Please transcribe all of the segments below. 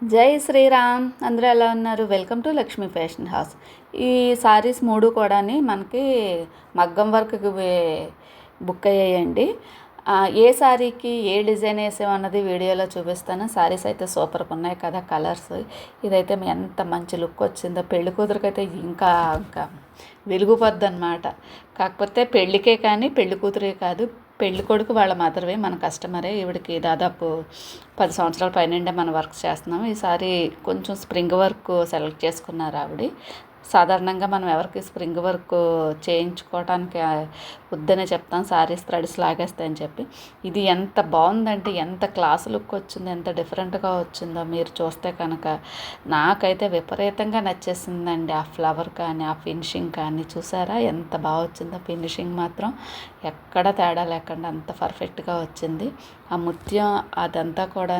జై శ్రీరామ్. అందరూ ఎలా ఉన్నారు? Welcome to Lakshmi fashion house. ఈ సారీస్ 3 కూడా మనకి మగ్గం వర్క్కి బుక్ అయ్యాయండి. ఏ సారీకి ఏ డిజైన్ వేసామన్నది వీడియోలో చూపిస్తాను. సారీస్ అయితే సూపర్గా ఉన్నాయి కదా, కలర్స్. ఇదైతే ఎంత మంచి లుక్ వచ్చిందో, పెళ్లి కూతురికైతే ఇంకా ఇంకా వెలిగిపోద్ది అనమాట. కాకపోతే పెళ్ళికే కానీ పెళ్లి కూతురే కాదు, పెళ్లి కొడుకు వాళ్ళ మదర్వే, మన కస్టమరే. ఈవిడికి దాదాపు 10 సంవత్సరాల పైనుండే మనం వర్క్ చేస్తున్నాం. ఈసారి కొంచెం స్ప్రింగ్ వర్క్ సెలెక్ట్ చేసుకున్నారు ఆవిడ. సాధారణంగా మనం ఎవరికి స్ప్రింగ్ వర్క్ చేయించుకోవడానికి వద్దనే చెప్తాం, సారీస్ థ్రెడ్స్ లాగేస్తాయని చెప్పి. ఇది ఎంత బాగుందంటే, ఎంత క్లాస్ లుక్ వచ్చిందో, ఎంత డిఫరెంట్గా వచ్చిందో మీరు చూస్తే కనుక నాకైతే విపరీతంగా నచ్చేసిందండి. ఆ ఫ్లవర్ కానీ, ఆ ఫినిషింగ్ కానీ చూసారా ఎంత బాగా వచ్చిందో. ఫినిషింగ్ మాత్రం ఎక్కడ తేడా లేకుండా అంత పర్ఫెక్ట్గా వచ్చింది. ఆ ముత్యం అదంతా కూడా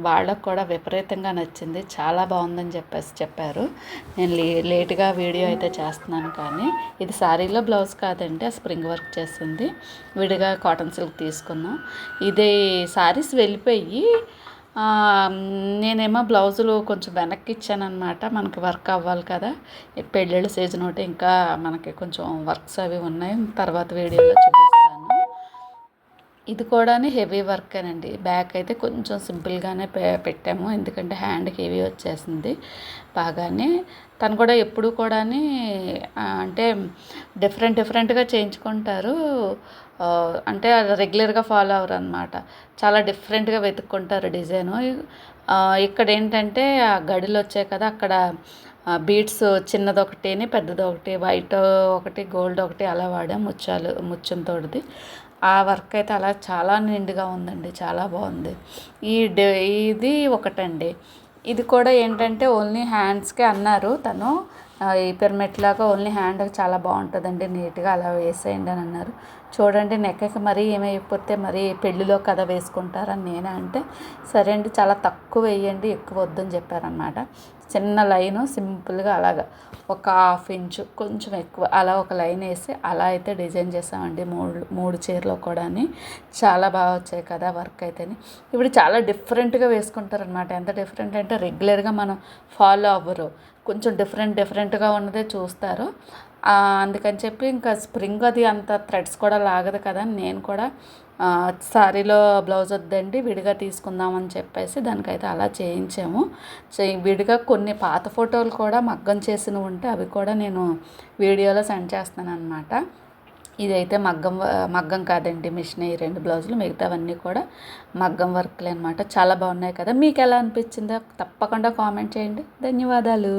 వాళ్ళకు కూడా విపరీతంగా నచ్చింది. చాలా బాగుందని చెప్పారు. నేను లేట్గా వీడియో అయితే చేస్తున్నాను, కానీ ఇది శారీలో బ్లౌజ్ కాదండి, ఆ స్ప్రింగ్ వర్క్ చేస్తుంది. విడిగా కాటన్ సిల్క్ తీసుకున్నాం. ఇది శారీస్ వెళ్ళిపోయి నేనేమో బ్లౌజులు కొంచెం వెనక్కి ఇచ్చానమాట. మనకి వర్క్ అవ్వాలి కదా, పెళ్ళిళ్ళ సీజన్ ఒకటి, ఇంకా మనకి కొంచెం వర్క్స్ అవి ఉన్నాయి, తర్వాత వీడియోలో చూపిస్తాను. ఇది కూడా హెవీ వర్కేనండి. బ్యాక్ అయితే కొంచెం సింపుల్గానే పెట్టాము, ఎందుకంటే హ్యాండ్కి హెవీ వచ్చేసింది బాగానే. తను కూడా ఎప్పుడు కూడా అంటే డిఫరెంట్గా చేయించుకుంటారు. అంటే రెగ్యులర్గా ఫాలో అవ్వరు అనమాట. చాలా డిఫరెంట్గా వెతుక్కుంటారు డిజైను. ఇక్కడ ఏంటంటే ఆ గడిలు వచ్చాయి కదా, అక్కడ బీడ్స్ చిన్నదొకటి పెద్దదొకటి, వైట్ ఒకటి గోల్డ్ ఒకటి అలా వాడాం, ముత్యంతోటిది. ఆ వర్క్ అయితే అలా చాలా నిండుగా ఉందండి, చాలా బాగుంది. ఇది ఒకటండి. ఇది కూడా ఏంటంటే ఓన్లీ హ్యాండ్స్కే అన్నారు తను. ఈ పిరమిడ్ లాగా ఓన్లీ హ్యాండ్కి చాలా బాగుంటుందండి, నీట్గా అలా వేసేయండి అని అన్నారు. చూడండి, నెక్కకి మరీ ఏమైపోతే మరి పెళ్ళిలో కదా వేసుకుంటారని నేనే అంటే, సరే అండి చాలా తక్కువ వేయండి, ఎక్కువ వద్దని చెప్పారనమాట. చిన్న లైను సింపుల్గా అలాగా ఒక 1/2 ఇంచు కొంచెం ఎక్కువ అలా ఒక లైన్ వేసి అలా అయితే డిజైన్ చేసామండి. మూడు చీరలో కూడా చాలా బాగా వచ్చాయి కదా వర్క్ అయితేని. ఇప్పుడు చాలా డిఫరెంట్గా వేసుకుంటారనమాట. ఎంత డిఫరెంట్ అంటే రెగ్యులర్గా మనం ఫాలో అవ్వరు, కొంచెం డిఫరెంట్గా ఉన్నదే చూస్తారు. అందుకని చెప్పి ఇంకా స్ప్రింగ్ అది అంత థ్రెడ్స్ కూడా లాగదు కదా, నేను కూడా సారీలో బ్లౌజ్ వద్దండి విడిగా తీసుకుందామని చెప్పేసి దానికైతే అలా చేయించాము. విడిగా కొన్ని పాత ఫోటోలు కూడా మగ్గం చేసినవి ఉంటే అవి కూడా నేను వీడియోలో సెండ్ చేస్తాను అనమాట. ఇదైతే మగ్గం కాదండి, మిషన్. ఈ 2 బ్లౌజులు, మిగతావన్నీ కూడా మగ్గం వర్క్లే అనమాట. చాలా బాగున్నాయి కదా. మీకు ఎలా అనిపించిందో తప్పకుండా కామెంట్ చేయండి. ధన్యవాదాలు.